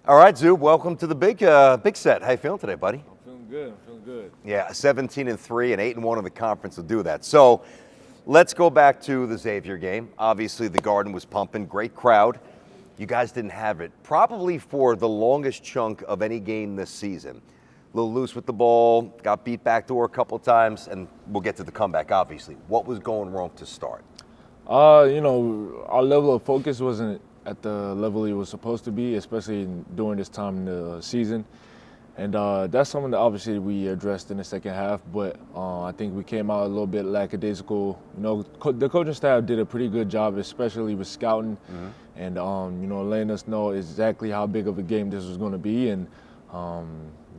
All right, Zub, welcome to the big set. How you feeling today, buddy? I'm feeling good. Yeah, 17-3 and 8-1 in the conference will do that. So let's go back to the Xavier game. Obviously, the Garden was pumping, great crowd. You guys didn't have it probably for the longest chunk of any game this season. A little loose with the ball, got beat backdoor a couple times, and we'll get to the comeback, obviously. What was going wrong to start? Our level of focus wasn't at the level it was supposed to be, especially during this time in the season. And that's something that obviously we addressed in the second half, but I think we came out a little bit lackadaisical. The coaching staff did a pretty good job, especially with scouting and, letting us know exactly how big of a game this was going to be. And,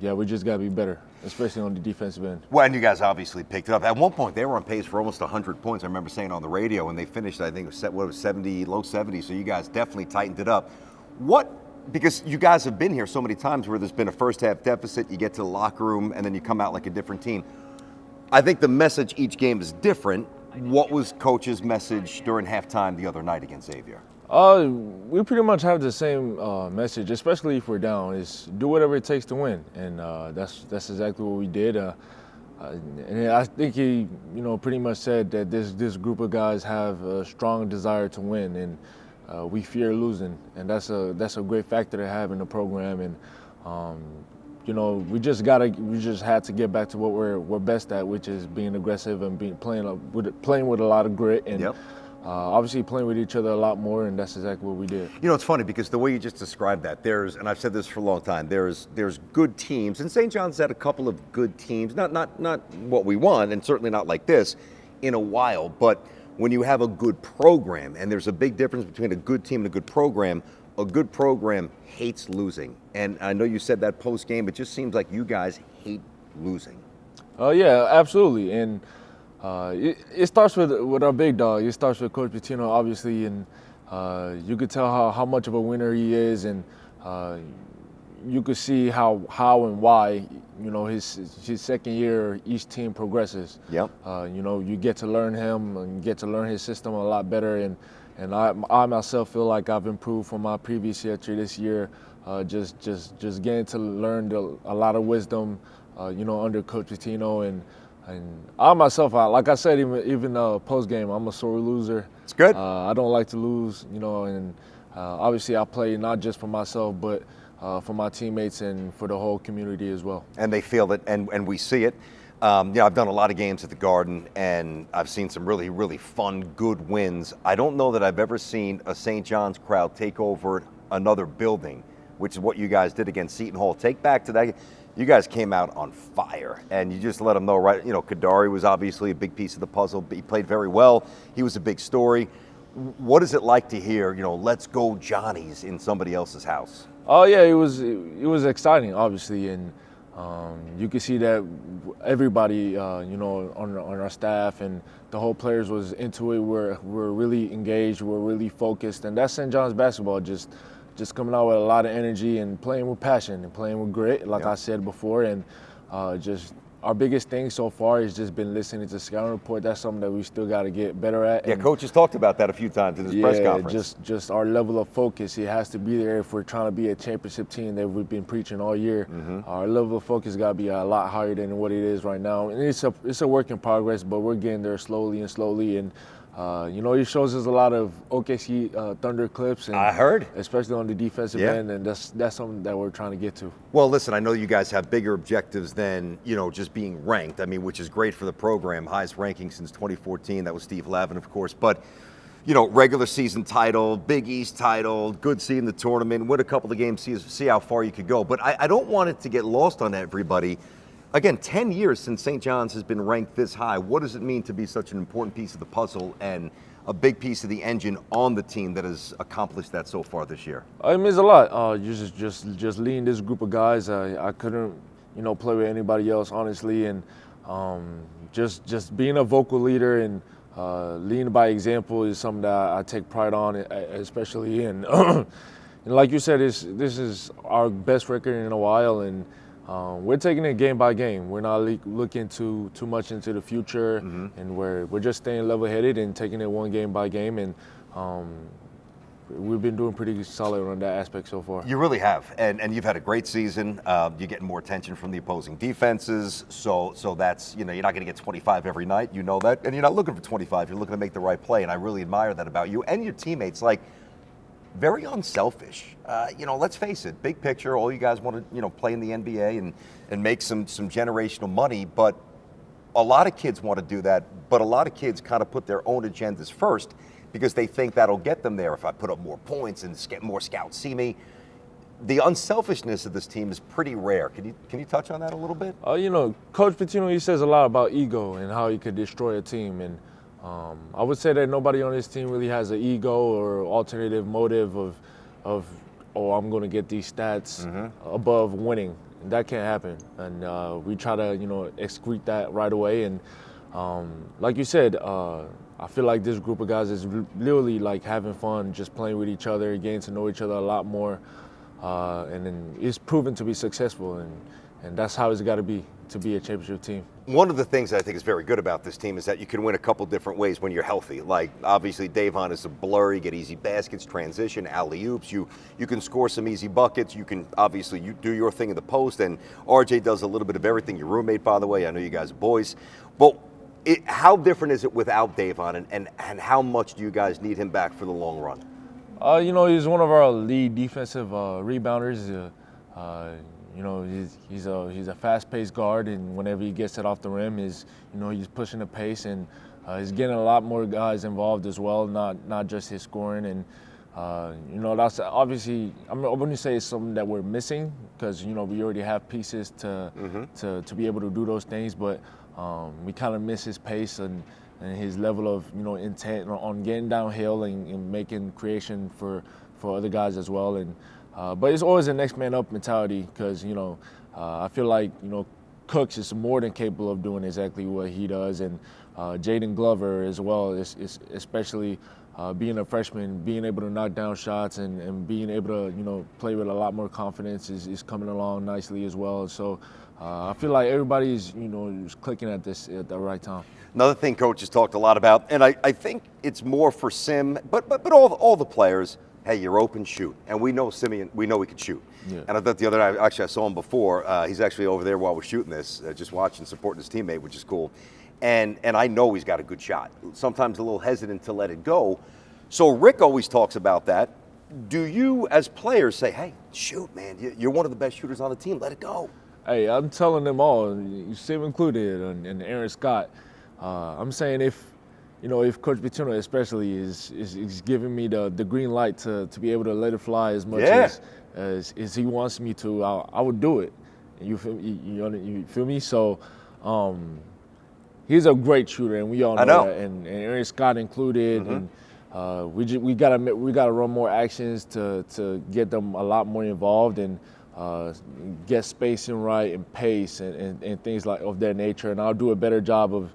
we just got to be better, especially on the defensive end. Well, and you guys obviously picked it up. At one point, they were on pace for almost 100 points. I remember saying on the radio, and they finished, I think, it was 70, low 70s, so you guys definitely tightened it up. Because you guys have been here so many times where there's been a first half deficit, you get to the locker room, and then you come out like a different team. I think the message each game is different. What was Coach's message during halftime the other night against Xavier? We pretty much have the same message, especially if we're down, is do whatever it takes to win. And that's exactly what we did. And I think he, pretty much said that this group of guys have a strong desire to win, and we fear losing, and that's a great factor to have in the program. And we just had to get back to what we're best at, which is being aggressive and playing with a lot of grit, and obviously playing with each other a lot more, and that's exactly what we did. It's funny because the way you just described that, and I've said this for a long time, there's good teams, and St. John's had a couple of good teams, not what we want, and certainly not like this, in a while, but when you have a good program, and there's a big difference between a good team and a good program hates losing. And I know you said that post-game, it just seems like you guys hate losing. Oh, yeah, absolutely. And it starts with our big dog. It starts with Coach Pitino, obviously, and you could tell how much of a winner he is, and you could see how and why, his second year, each team progresses. Yep. You get to learn him and get to learn his system a lot better, and I myself feel like I've improved from my previous year to this year, just getting to learn a lot of wisdom, under Coach Pitino, and I myself, like I said, even post game, I'm a sore loser. It's good. I don't like to lose, and obviously I play not just for myself, but for my teammates and for the whole community as well. And they feel it, and we see it. I've done a lot of games at the Garden, and I've seen some really, really fun, good wins. I don't know that I've ever seen a St. John's crowd take over another building, which is what you guys did against Seton Hall. Take back to that. You guys came out on fire, and you just let them know, right? Kadari was obviously a big piece of the puzzle. He played very well. He was a big story. What is it like to hear, let's go Johnnies in somebody else's house? Oh, yeah, it was exciting, obviously, and you could see that everybody, on our staff and the whole players was into it. We're really engaged. We're really focused, and that's St. John's basketball. Just coming out with a lot of energy and playing with passion and playing with grit, like I said before, and just our biggest thing so far has just been listening to scouting report. That's something that we still got to get better at. Yeah, Coach has talked about that a few times in his press conference. Just our level of focus. It has to be there if we're trying to be a championship team that we've been preaching all year. Our level of focus got to be a lot higher than what it is right now. And it's a work in progress, but we're getting there slowly. And he shows us a lot of OKC Thunder clips. And I heard. Especially on the defensive end, and that's something that we're trying to get to. Well, listen, I know you guys have bigger objectives than, just being ranked. I mean, which is great for the program. Highest ranking since 2014. That was Steve Lavin, of course. But, regular season title, Big East title, good seeing the tournament, win a couple of games, see how far you could go. But I don't want it to get lost on everybody. Again, 10 years since St. John's has been ranked this high. What does it mean to be such an important piece of the puzzle and a big piece of the engine on the team that has accomplished that so far this year? It means a lot. Just leading this group of guys. I couldn't, play with anybody else, honestly, and just being a vocal leader and leading by example is something that I take pride on, especially in. And like you said, this is our best record in a while, and we're taking it game by game. We're not looking too much into the future, and we're just staying level-headed and taking it one game by game. And we've been doing pretty solid on that aspect so far. You really have, and you've had a great season. You're getting more attention from the opposing defenses, so that's, you're not going to get 25 every night, you know that, and you're not looking for 25. You're looking to make the right play, and I really admire that about you and your teammates. Like, very unselfish. Let's face it, big picture, all you guys want to play in the NBA and make some generational money, but a lot of kids want to do that, but a lot of kids kind of put their own agendas first because they think that'll get them there if I put up more points and more scouts see me. The unselfishness of this team is pretty rare. Can you touch on that a little bit? Coach Pitino, he says a lot about ego and how he could destroy a team. And I would say that nobody on this team really has an ego or alternative motive of I'm going to get these stats above winning. That can't happen. And we try to, excrete that right away. And like you said, I feel like this group of guys is literally like having fun, just playing with each other, getting to know each other a lot more. And then it's proven to be successful, and that's how it's got to be a championship team. One of the things I think is very good about this team is that you can win a couple different ways when you're healthy. Like, obviously, Davon is a blur. You get easy baskets, transition, alley-oops. You can score some easy buckets. You can, obviously, you do your thing in the post, and RJ does a little bit of everything. Your roommate, by the way, I know you guys are boys. But how different is it without Davon, and how much do you guys need him back for the long run? He's one of our lead defensive rebounders. He's a fast-paced guard, and whenever he gets it off the rim, he's pushing the pace, and he's getting a lot more guys involved as well, not just his scoring. And that's obviously, I wouldn't say it's something that we're missing because we already have pieces to be able to do those things, but we kind of miss his pace and his level of intent on getting downhill and making creation for other guys as well. And but it's always a next man up mentality because I feel like Cooks is more than capable of doing exactly what he does, and Jaden Glover as well, especially being a freshman, being able to knock down shots and being able to play with a lot more confidence is coming along nicely as well. So I feel like everybody's is clicking at the right time. Another thing Coach has talked a lot about, and I think it's more for Sim, but all the players. Hey, you're open, shoot. And we know Simeon, we know he can shoot. Yeah. And I thought the other night, actually I saw him before, he's actually over there while we're shooting this, just watching, supporting his teammate, which is cool. And I know he's got a good shot. Sometimes a little hesitant to let it go. So Rick always talks about that. Do you, as players, say, hey, shoot, man, you're one of the best shooters on the team, let it go? Hey, I'm telling them all, Sim included, and Aaron Scott. I'm saying if Coach Pitino especially is giving me the green light to be able to let it fly as much as he wants me to, I would do it. You feel me? You feel me? So he's a great shooter, and we all know that. And Aaron Scott included. And we gotta run more actions to get them a lot more involved and get spacing right and pace and things like of that nature. And I'll do a better job of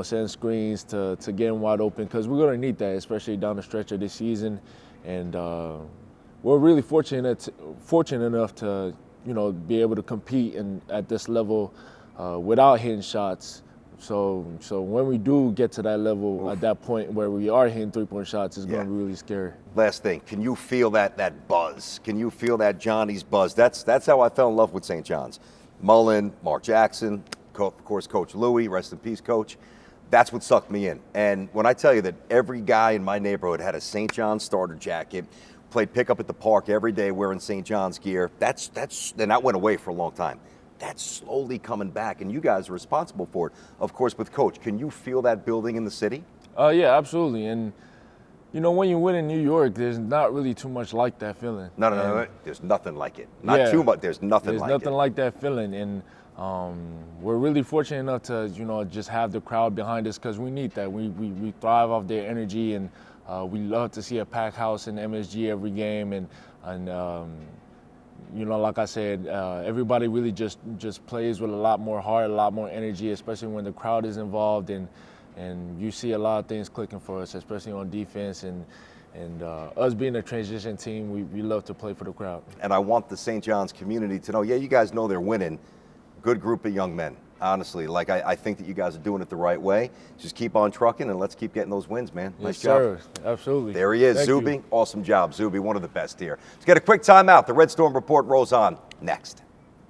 setting screens to getting wide open because we're going to need that, especially down the stretch of this season. And we're really fortunate enough to be able to compete at this level without hitting shots. So when we do get to that level, at that point where we are hitting three-point shots, it's going to be really scary. Last thing, can you feel that buzz? Can you feel that Johnny's buzz? That's how I fell in love with St. John's. Mullen, Mark Jackson, of course, Coach Louie, rest in peace, Coach. That's what sucked me in. And when I tell you that every guy in my neighborhood had a St. John's starter jacket, played pickup at the park every day wearing St. John's gear, and that went away for a long time. That's slowly coming back, and you guys are responsible for it. Of course, with Coach, can you feel that building in the city? Yeah, absolutely. And when you win in New York, there's not really too much like that feeling. No. There's nothing like it. Not too much. There's nothing like it. There's nothing like that feeling. And we're really fortunate enough to, just have the crowd behind us because we need that. We thrive off their energy, and we love to see a packed house in MSG every game. And like I said, everybody really just plays with a lot more heart, a lot more energy, especially when the crowd is involved. And you see a lot of things clicking for us, especially on defense. And us being a transition team, we love to play for the crowd. And I want the St. John's community to know, you guys know they're winning. Good group of young men. honestly. Like, I think that you guys are doing it the right way. Just keep on trucking, and let's keep getting those wins, man. Nice Yes, job. sir. Absolutely. There he is, Thank Zuby. you. Awesome job, Zuby. One of the best here. Let's get a quick timeout. The Red Storm Report rolls on next.